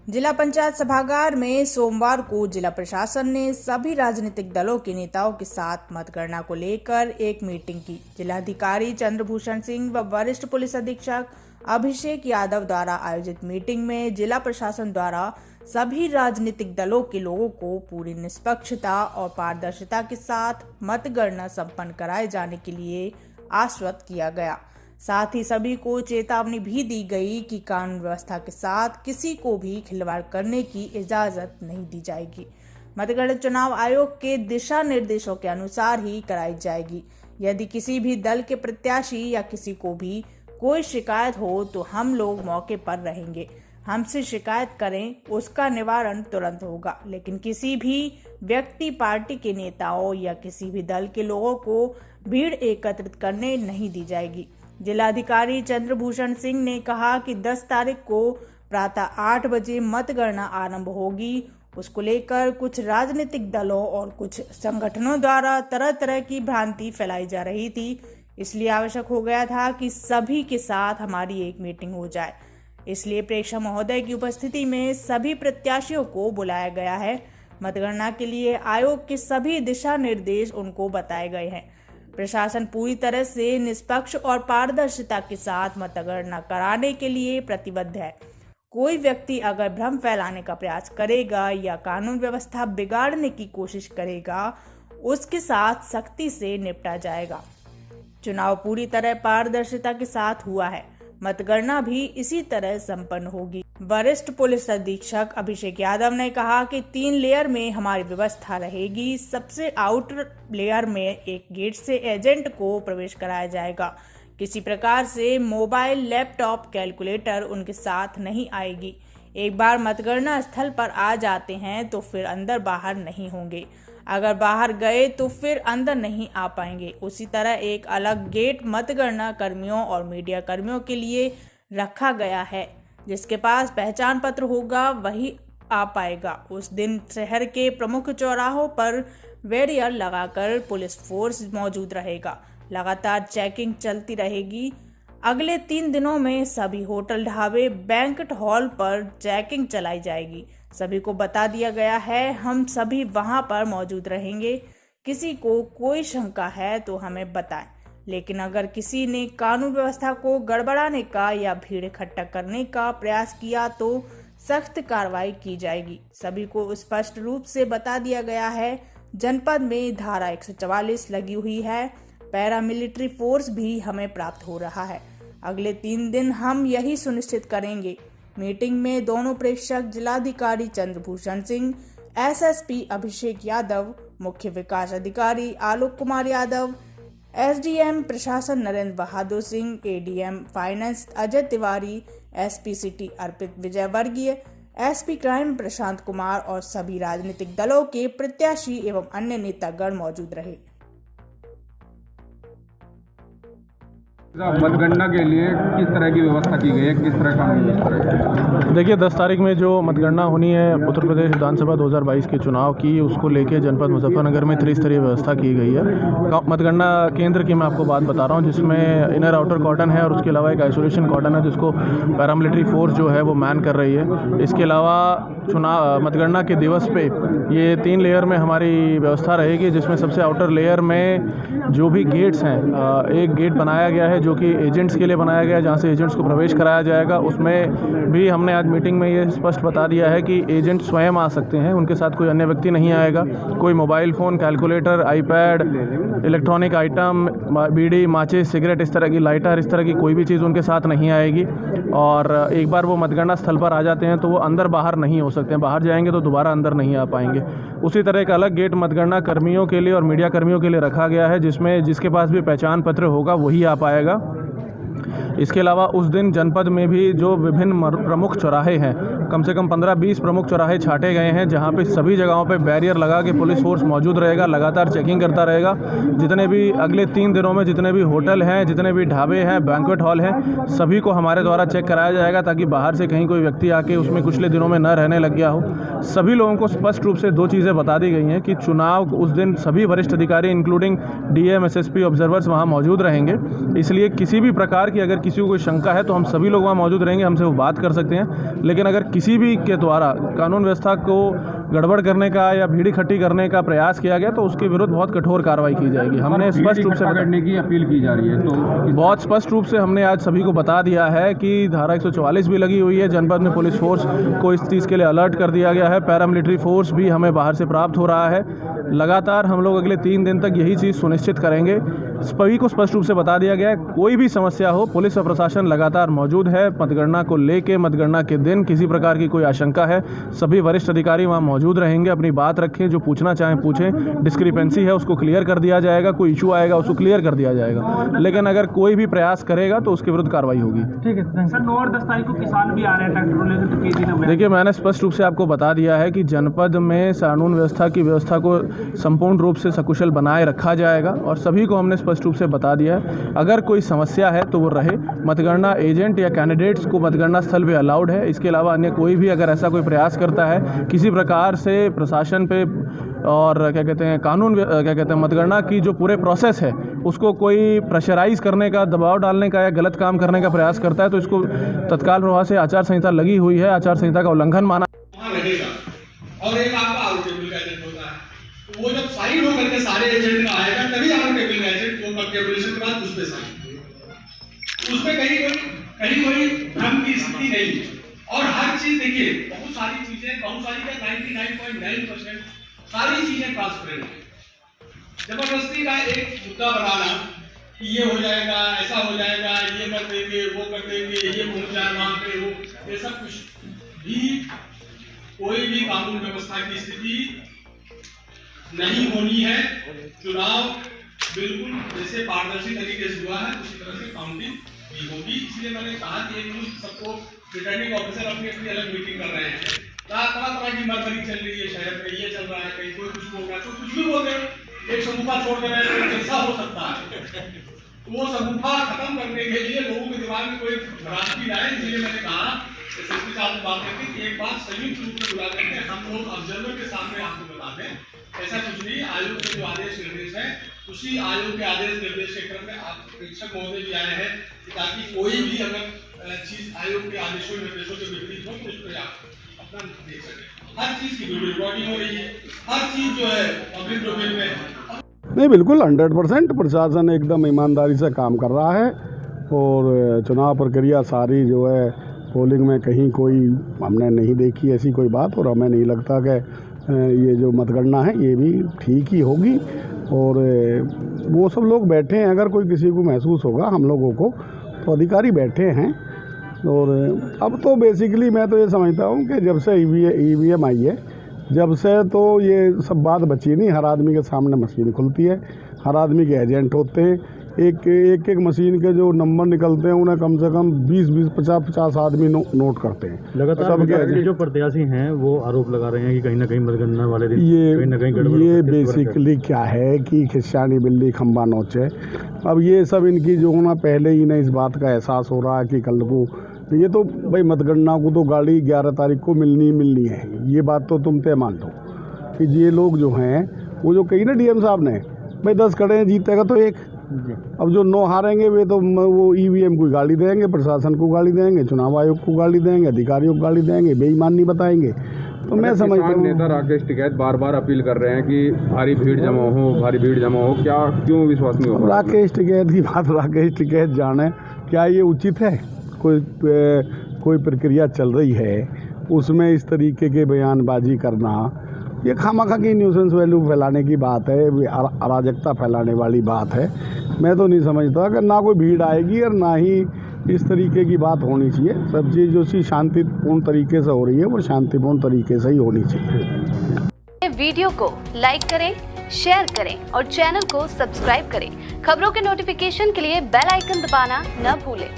जिला पंचायत सभागार में सोमवार को जिला प्रशासन ने सभी राजनीतिक दलों के नेताओं के साथ मतगणना को लेकर एक मीटिंग की। जिलाधिकारी चंद्रभूषण सिंह व वरिष्ठ पुलिस अधीक्षक अभिषेक यादव द्वारा आयोजित मीटिंग में जिला प्रशासन द्वारा सभी राजनीतिक दलों के लोगों को पूरी निष्पक्षता और पारदर्शिता के साथ मतगणना संपन्न कराए जाने के लिए आश्वस्त किया गया। साथ ही सभी को चेतावनी भी दी गई कि कानून व्यवस्था के साथ किसी को भी खिलवाड़ करने की इजाजत नहीं दी जाएगी। मतगणना चुनाव आयोग के दिशा निर्देशों के अनुसार ही कराई जाएगी। यदि किसी भी दल के प्रत्याशी या किसी को भी कोई शिकायत हो तो हम लोग मौके पर रहेंगे। हमसे शिकायत करें, उसका निवारण तुरंत होगा, लेकिन किसी भी व्यक्ति, पार्टी के नेताओं या किसी भी दल के लोगों को भीड़ एकत्रित करने नहीं दी जाएगी। जिलाधिकारी चंद्रभूषण सिंह ने कहा कि 10 तारीख को प्रातः 8 बजे मतगणना आरंभ होगी। उसको लेकर कुछ राजनीतिक दलों और कुछ संगठनों द्वारा तरह तरह की भ्रांति फैलाई जा रही थी, इसलिए आवश्यक हो गया था कि सभी के साथ हमारी एक मीटिंग हो जाए। इसलिए प्रेक्षक महोदय की उपस्थिति में सभी प्रत्याशियों को बुलाया गया है। मतगणना के लिए आयोग के सभी दिशा निर्देश उनको बताए गए हैं। प्रशासन पूरी तरह से निष्पक्ष और पारदर्शिता के साथ मतगणना कराने के लिए प्रतिबद्ध है। कोई व्यक्ति अगर भ्रम फैलाने का प्रयास करेगा या कानून व्यवस्था बिगाड़ने की कोशिश करेगा, उसके साथ सख्ती से निपटा जाएगा। चुनाव पूरी तरह पारदर्शिता के साथ हुआ है। मतगणना भी इसी तरह संपन्न होगी। वरिष्ठ पुलिस अधीक्षक अभिषेक यादव ने कहा कि 3 लेयर में हमारी व्यवस्था रहेगी। सबसे आउटर लेयर में एक गेट से एजेंट को प्रवेश कराया जाएगा। किसी प्रकार से मोबाइल, लैपटॉप, कैलकुलेटर उनके साथ नहीं आएगी। एक बार मतगणना स्थल पर आ जाते हैं तो फिर अंदर बाहर नहीं होंगे। अगर बाहर गए तो फिर अंदर नहीं आ पाएंगे। उसी तरह एक अलग गेट मतगणना कर्मियों और मीडिया कर्मियों के लिए रखा गया है। जिसके पास पहचान पत्र होगा वही आ पाएगा। उस दिन शहर के प्रमुख चौराहों पर बैरियर लगाकर पुलिस फोर्स मौजूद रहेगा। लगातार चेकिंग चलती रहेगी। अगले 3 दिनों में सभी होटल, ढाबे, बैंक्वेट हॉल पर चेकिंग चलाई जाएगी। सभी को बता दिया गया है, हम सभी वहां पर मौजूद रहेंगे। किसी को कोई शंका है तो हमें बताएं, लेकिन अगर किसी ने कानून व्यवस्था को गड़बड़ाने का या भीड़ इकट्ठा करने का प्रयास किया तो सख्त कार्रवाई की जाएगी। सभी को स्पष्ट रूप से बता दिया गया है। जनपद में धारा 144 लगी हुई है। पैरामिलिट्री फोर्स भी हमें प्राप्त हो रहा है। अगले 3 दिन हम यही सुनिश्चित करेंगे। मीटिंग में दोनों प्रेक्षक जिलाधिकारी चंद्रभूषण सिंह, एसएसपी अभिषेक यादव, मुख्य विकास अधिकारी आलोक कुमार यादव, एसडीएम प्रशासन Narendra Bahadur Singh, ADM finance Ajay Tiwari, SP city Arpit Vijayvargiya, SP crime Prashant Kumar और सभी राजनीतिक दलों के प्रत्याशी एवं अन्य नेतागण मौजूद रहे। मतगणना के लिए किस तरह की व्यवस्था की गई है, किस तरह का व्यवस्था है? देखिए, 10 तारीख में जो मतगणना होनी है उत्तर प्रदेश विधानसभा 2022 के चुनाव की, उसको लेके जनपद मुजफ्फरनगर में त्रिस्तरीय व्यवस्था की गई है। मतगणना केंद्र की मैं आपको बात बता रहा हूँ, जिसमें इनर आउटर कॉर्डन है और उसके अलावा एक आइसोलेशन कॉर्डन है जिसको पैरामिलिट्री फोर्स जो है वो मैन कर रही है। इसके अलावा मतगणना के दिवस पे ये 3 लेयर में हमारी व्यवस्था रहेगी, जिसमें सबसे आउटर लेयर में जो भी गेट्स हैं, एक गेट बनाया गया है जो कि एजेंट्स के लिए बनाया गया है, जहाँ से एजेंट्स को प्रवेश कराया जाएगा। उसमें भी हमने आज मीटिंग में ये स्पष्ट बता दिया है कि एजेंट स्वयं आ सकते हैं, उनके साथ कोई अन्य व्यक्ति नहीं आएगा। कोई mobile phone, calculator, iPad, electronic item, bidi, माचिस, सिगरेट, इस तरह की लाइटर, इस तरह की कोई भी चीज़ उनके साथ नहीं आएगी। और एक बार वो मतगणना स्थल पर आ जाते हैं तो वो अंदर बाहर नहीं हो सकते हैं। बाहर जाएंगे तो दोबारा अंदर नहीं आ पाएंगे। उसी तरह एक अलग गेट मतगणना कर्मियों के लिए और मीडिया कर्मियों के लिए रखा गया है, जिसमें जिसके पास भी पहचान पत्र होगा वही आ पाएगा। इसके अलावा उस दिन जनपद में भी जो विभिन्न प्रमुख चौराहे हैं, कम से कम 15-20 प्रमुख चौराहे छाटे गए हैं, जहां पे सभी जगहों पे बैरियर लगा के पुलिस फोर्स मौजूद रहेगा, लगातार चेकिंग करता रहेगा। जितने भी अगले 3 दिनों में जितने भी होटल हैं, जितने भी ढाबे हैं, बैंक्वेट हॉल हैं, सभी को हमारे द्वारा चेक कराया जाएगा, ताकि बाहर से कहीं कोई व्यक्ति आके उसमें पिछले दिनों में न रहने लग गया हो। सभी लोगों को स्पष्ट रूप से 2 चीज़ें बता दी गई हैं कि चुनाव उस दिन सभी वरिष्ठ अधिकारी इंक्लूडिंग डीएम, एसएसपी, ऑब्जर्वर्स वहाँ मौजूद रहेंगे। इसलिए किसी भी प्रकार की अगर किसी को कोई शंका है तो हम सभी लोग वहाँ मौजूद रहेंगे, हमसे वो बात कर सकते हैं। लेकिन अगर किसी भी के द्वारा कानून व्यवस्था को गड़बड़ करने का या भीड़ इकट्ठी करने का प्रयास किया गया तो उसके विरुद्ध बहुत कठोर कार्रवाई की जाएगी। हमने स्पष्ट रूप से करने की अपील की जा रही है, तो बहुत स्पष्ट रूप से हमने आज सभी को बता दिया है कि धारा 144 भी लगी हुई है। जनपद में पुलिस फोर्स को इस चीज़ के लिए अलर्ट कर दिया गया है। पैरामिलिट्री फोर्स भी हमें बाहर से प्राप्त हो रहा है। लगातार हम लोग अगले 3 दिन तक यही चीज़ सुनिश्चित करेंगे। सभी को स्पष्ट रूप से बता दिया गया है, कोई भी समस्या हो पुलिस और प्रशासन लगातार मौजूद है। मतगणना को लेके मतगणना के दिन किसी प्रकार की कोई आशंका है, सभी वरिष्ठ अधिकारी वहाँ मौजूद रहेंगे। अपनी बात रखें, जो पूछना चाहें पूछें। डिस्क्रिपेंसी है उसको क्लियर कर दिया जाएगा, कोई इशू आएगा उसको क्लियर कर दिया जाएगा। लेकिन अगर कोई भी प्रयास करेगा तो उसके विरुद्ध कार्रवाई होगी। ठीक है सर। 9 और 10 तारीख को किसान भी आ रहे हैं ट्रैक्टरों लेकर, तो कई दिन देखिए, मैंने स्पष्ट रूप से आपको बता दिया है कि जनपद में कानून व्यवस्था की व्यवस्था को संपूर्ण रूप से सकुशल बनाए रखा जाएगा और सभी को हमने स्पष्ट रूप से बता दिया है। अगर कोई समस्या है तो वो रहे। मतगणना एजेंट या कैंडिडेट्स को मतगणना स्थल पे अलाउड है। इसके अलावा अन्य कोई भी अगर ऐसा कोई प्रयास करता है किसी प्रकार से प्रशासन पे और मतगणना की जो पूरे प्रोसेस है उसको कोई प्रेशराइज करने का, दबाव डालने का या गलत काम करने का प्रयास करता है तो इसको तत्काल प्रभाव से आचार संहिता लगी हुई है, आचार संहिता का उल्लंघन माना रहेगा। और एक आपका आउट टेबल का एजेंट होता है, तो वो जब साइन होकर के सारे एजेंट का आएगा तभी आउट टेबल का एजेंट को कैलकुलेशन के बाद उस पे साइन, उसमें कहीं कोई भ्रम की स्थिति नहीं है। और हर चीज देखिए, बहुत सारी चीजें, बहुत सारी क्या 99.9% सारी चीजें ट्रांसपेरेंट है। जबरदस्ती का एक मुद्दा बनाना कि ये हो जाएगा, ऐसा हो जाएगा, ये कर देंगे, वो कर देंगे, ये पहुंच जाए वहां पे, वो ये सब कुछ भी कोई भी कानून व्यवस्था की स्थिति नहीं होनी है। चुनाव बिल्कुल जैसे पारदर्शी तरीके से हुआ है उसी तरह से काउंटिंग भी होगी। इसलिए मैंने कहा कि एक दिन सबको रिटर्निंग ऑफिसर अपनी अपनी अलग मीटिंग कर रहे हैं। तरह की मरमरी चल रही है शहर में, ये चल रहा है, कहीं कोई कुछ बोल रहा है तो कुछ भी बोल रहे। एक समूहा छोड़ कर कैसा हो सकता है, तो वो समूहा खत्म करने के लिए लोगों के दिमाग में कोई भ्रांति लाए। इसलिए मैंने कहा एसएसपी साहब से बात करके कि एक बात संयुक्त रूप में बुला करके हम लोग ऑब्जर्वर के सामने आपको बता दें। ऐसा कुछ नहीं, आयोग के जो आदेश निर्देश है उसी आयोग के आदेश निर्देश के क्रम में आप प्रेक्षक महोदय भी आए हैं ताकि कोई भी अगर चीज आयोग के आदेशों निर्देशों के विपरीत हो तो उस पर आप अपना देख सकें। हर चीज की वीडियो रिकॉर्डिंग हो रही है, हर चीज जो है पब्लिक डोमेन में। नहीं, बिल्कुल 100% प्रशासन एकदम ईमानदारी से काम कर रहा है और चुनाव प्रक्रिया सारी जो है पोलिंग में कहीं कोई हमने नहीं देखी ऐसी कोई बात, और हमें नहीं लगता कि ये जो मतगणना है ये भी ठीक ही होगी। और वो सब लोग बैठे हैं, अगर कोई किसी को महसूस होगा हम लोगों को तो अधिकारी बैठे हैं। और अब तो बेसिकली मैं तो ये समझता हूँ कि जब से ईवीएम आई है जब से तो ये सब बात बची नहीं। हर आदमी के सामने मशीन खुलती है, हर आदमी के एजेंट होते हैं, एक मशीन के जो नंबर निकलते हैं उन्हें कम से कम 20 50 आदमी नोट करते हैं। लगातार जो प्रत्याशी हैं वो आरोप लगा रहे हैं कि कहीं ना कहीं मतगणना वाले दिन कहीं ना कहीं गड़बड़। ये बेसिकली क्या है कि खिस्सानी बिल्ली खंबा नोचे। अब ये सब इनकी जो ना पहले ही ना इस बात का एहसास हो रहा है कि कल को ये तो भाई मतगणना को तो गाड़ी 11 तारीख को मिलनी है। ये बात तो तुम तय मान लो कि ये लोग जो हैं वो जो कही ना डीएम साहब ने भाई 10 खड़े हैं जीतेगा तो एक। अब जो 9 हारेंगे वे तो वो ईवीएम को गाली देंगे, प्रशासन को गाली देंगे, चुनाव आयोग को गाली देंगे, अधिकारियों को गाली देंगे, बेईमानी बताएंगे। तो मैं समझता हूँ नेता राकेश टिकैत बार अपील कर रहे हैं कि भारी भीड़ जमा हो, क्या क्यों विश्वास नहीं हो? राकेश टिकैत की बात राकेश टिकैत जाने, क्या ये उचित है? कोई प्रक्रिया चल रही है उसमें इस तरीके के बयानबाजी करना, ये खामखा की न्यूसेंस वैल्यू फैलाने की बात है, अराजकता फैलाने वाली बात है। मैं तो नहीं समझता कि ना कोई भीड़ आएगी और ना ही इस तरीके की बात होनी चाहिए। सब चीज़ जो सी शांतिपूर्ण तरीके से हो रही है वो शांतिपूर्ण तरीके से ही होनी चाहिए। वीडियो को लाइक करें, शेयर करें और चैनल को सब्सक्राइब करें। खबरों के नोटिफिकेशन के लिए बेल आइकन दबाना न भूलें।